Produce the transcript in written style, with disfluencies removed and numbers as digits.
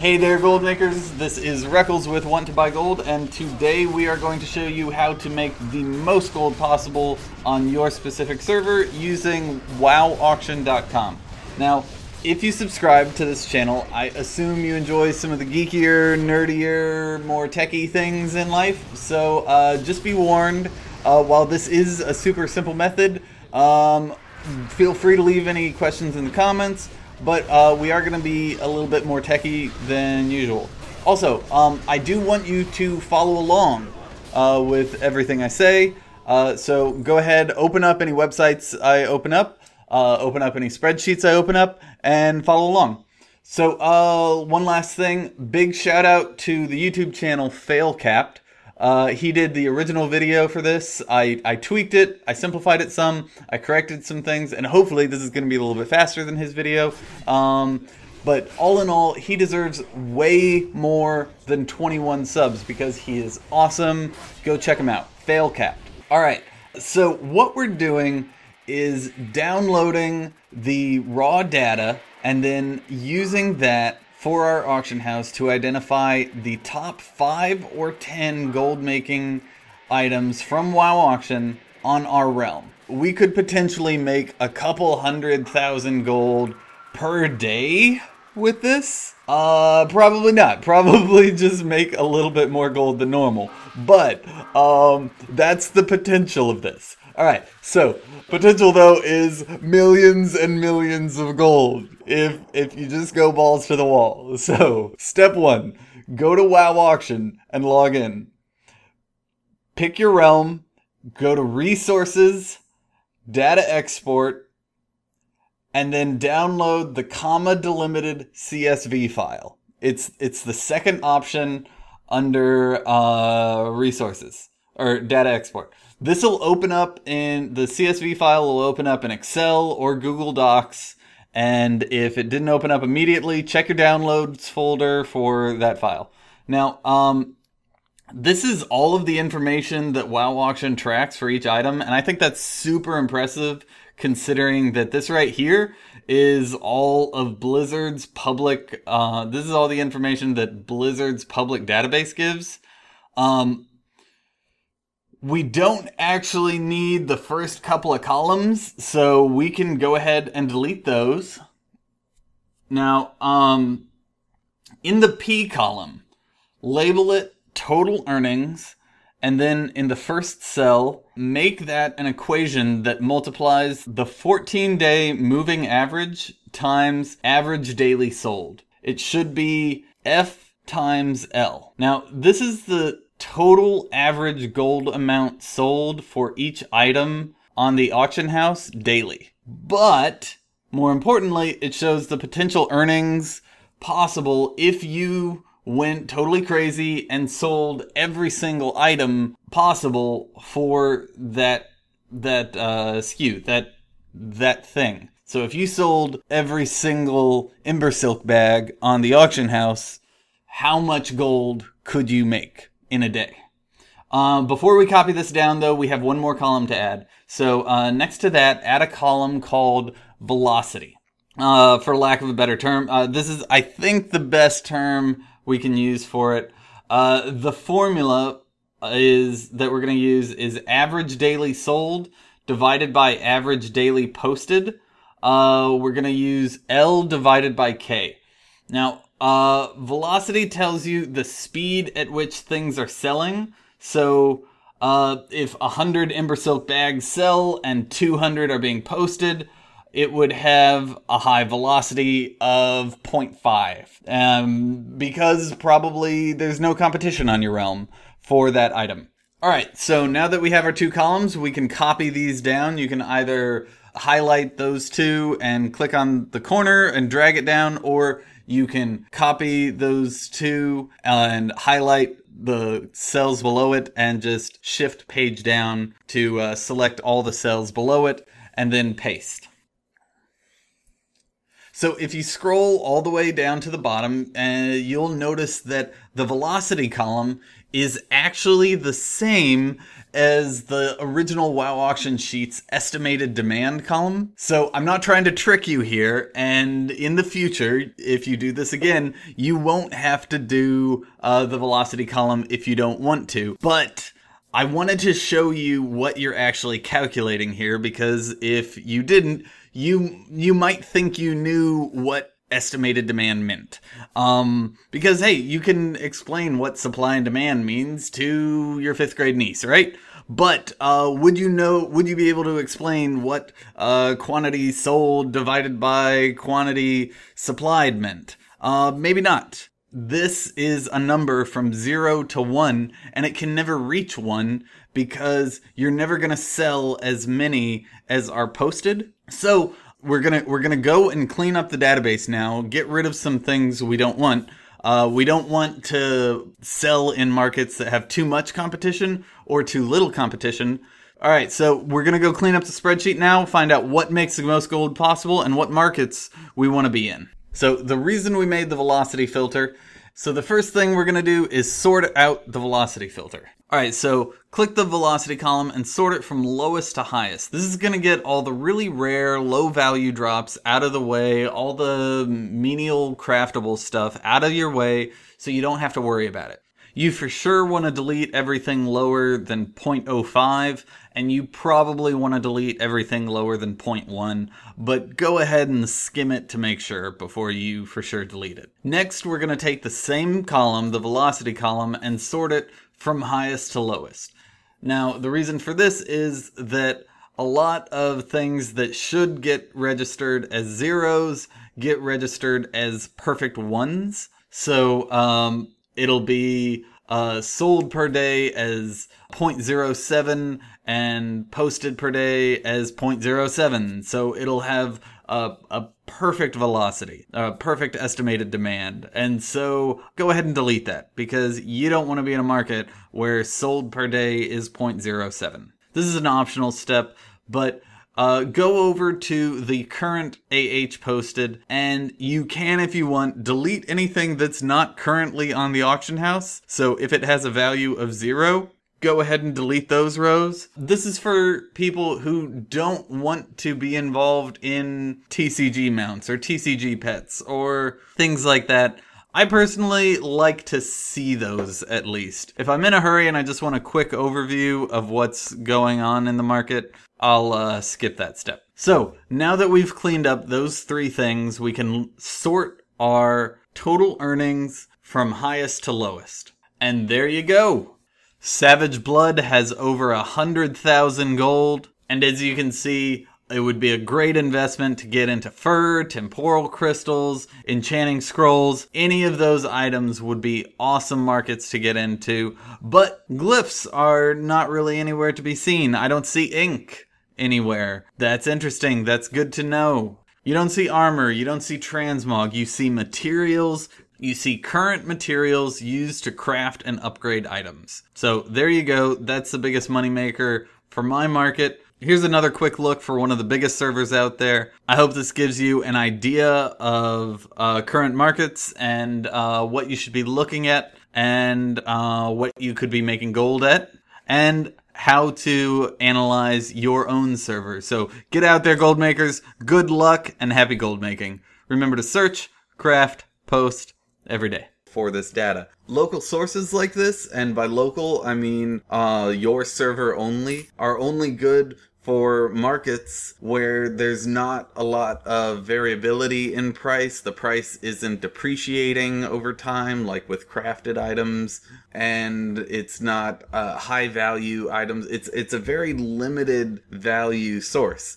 Hey there, Goldmakers. This is Reckles with WTBGold, and today we are going to show you how to make the most gold possible on your specific server using WoWUction.com. Now, if you subscribe to this channel, I assume you enjoy some of the geekier, nerdier, more techie things in life. So just be warned, while this is a super simple method, feel free to leave any questions in the comments. But we are going to be a little bit more techie than usual. Also, I do want you to follow along with everything I say. So go ahead, open up any websites I open up any spreadsheets I open up, and follow along. So one last thing, big shout out to the YouTube channel FailCapped. He did the original video for this. I tweaked it, I simplified it some, I corrected some things, and hopefully this is going to be a little bit faster than his video. But all in all, he deserves way more than 21 subs because he is awesome. Go check him out. FailCapped. Alright, so what we're doing is downloading the raw data and then using that for our auction house to identify the top 5 or 10 gold making items from WoWUction on our realm. We could potentially make a couple 100,000 gold per day with this. Probably not. Probably just make a little bit more gold than normal. But that's the potential of this. Alright, so potential though is millions and millions of gold if you just go balls to the wall. So step 1, go to WoWUction and log in. Pick your realm, go to resources, data export, and then download the comma delimited CSV file. It's the second option under resources or data export. This will open up in the CSV file will open up in Excel or Google Docs, and if it didn't open up immediately, check your downloads folder for that file. Now, this is all of the information that WoWUction tracks for each item, and I think that's super impressive considering that this right here is all of Blizzard's public, this is all the information that Blizzard's public database gives. We don't actually need the first couple of columns, so we can go ahead and delete those. Now, in the P column, label it total earnings, and then in the first cell, make that an equation that multiplies the 14-day moving average times average daily sold. It should be F times L. Now, this is the total average gold amount sold for each item on the auction house daily. But more importantly, it shows the potential earnings possible if you went totally crazy and sold every single item possible for that SKU, that thing. So if you sold every single Ember Silk bag on the auction house, how much gold could you make in a day? Before we copy this down though, we have one more column to add. So next to that, add a column called velocity. For lack of a better term, this is, I think, the best term we can use for it. The formula that we're going to use is average daily sold divided by average daily posted. We're going to use L divided by K. Now, velocity tells you the speed at which things are selling. So if 100 Ember Silk bags sell and 200 are being posted, it would have a high velocity of 0.5. Because probably there's no competition on your realm for that item. Alright, so now that we have our two columns, we can copy these down. You can either highlight those two and click on the corner and drag it down, or you can copy those two and highlight the cells below it and just shift page down to select all the cells below it and then paste. So if you scroll all the way down to the bottom, you'll notice that the velocity column is actually the same as the original WoWUction sheet's estimated demand column. So I'm not trying to trick you here, and in the future, if you do this again, you won't have to do the velocity column if you don't want to. But I wanted to show you what you're actually calculating here, because if you didn't, you might think you knew what estimated demand meant. Because hey, you can explain what supply and demand means to your 5th grade niece, right? But would you be able to explain what quantity sold divided by quantity supplied meant? Maybe not. This is a number from 0 to 1, and it can never reach 1 because you're never going to sell as many as are posted. So we're gonna go and clean up the database now, get rid of some things we don't want. We don't want to sell in markets that have too much competition or too little competition. All right, so we're going to go clean up the spreadsheet now, find out what makes the most gold possible and what markets we want to be in. So the reason we made the velocity filter, so the first thing we're going to do is sort out the velocity filter. All right, so click the velocity column and sort it from lowest to highest. This is going to get all the really rare, low value drops out of the way, all the menial craftable stuff out of your way, so you don't have to worry about it. You for sure want to delete everything lower than 0.05, and you probably want to delete everything lower than 0.1, but go ahead and skim it to make sure before you for sure delete it. Next, we're going to take the same column, the velocity column, and sort it from highest to lowest. Now, the reason for this is that a lot of things that should get registered as zeros get registered as perfect ones. So, it'll be sold per day as 0.07 and posted per day as 0.07. So it'll have a perfect velocity, a perfect estimated demand. And so go ahead and delete that, because you don't want to be in a market where sold per day is 0.07. This is an optional step, but go over to the current AH posted, and you can, if you want, delete anything that's not currently on the auction house. So if it has a value of 0, go ahead and delete those rows. This is for people who don't want to be involved in TCG mounts or TCG pets or things like that. I personally like to see those, at least. If I'm in a hurry and I just want a quick overview of what's going on in the market, I'll skip that step. So now that we've cleaned up those 3 things, we can sort our total earnings from highest to lowest. And there you go. Savage Blood has over 100,000 gold. And as you can see, it would be a great investment to get into fur, temporal crystals, enchanting scrolls. Any of those items would be awesome markets to get into. But glyphs are not really anywhere to be seen. I don't see ink anywhere. That's interesting. That's good to know. You don't see armor. You don't see transmog. You see materials. You see current materials used to craft and upgrade items. So there you go. That's the biggest moneymaker for my market. Here's another quick look for one of the biggest servers out there. I hope this gives you an idea of current markets and what you should be looking at, and what you could be making gold at, and how to analyze your own server. So get out there, gold makers. Good luck and happy gold making. Remember to search, craft, post every day for this data. Local sources like this, and by local I mean your server only, are only good for markets where there's not a lot of variability in price. The price isn't depreciating over time like with crafted items, and it's not high value items. It's a very limited value source.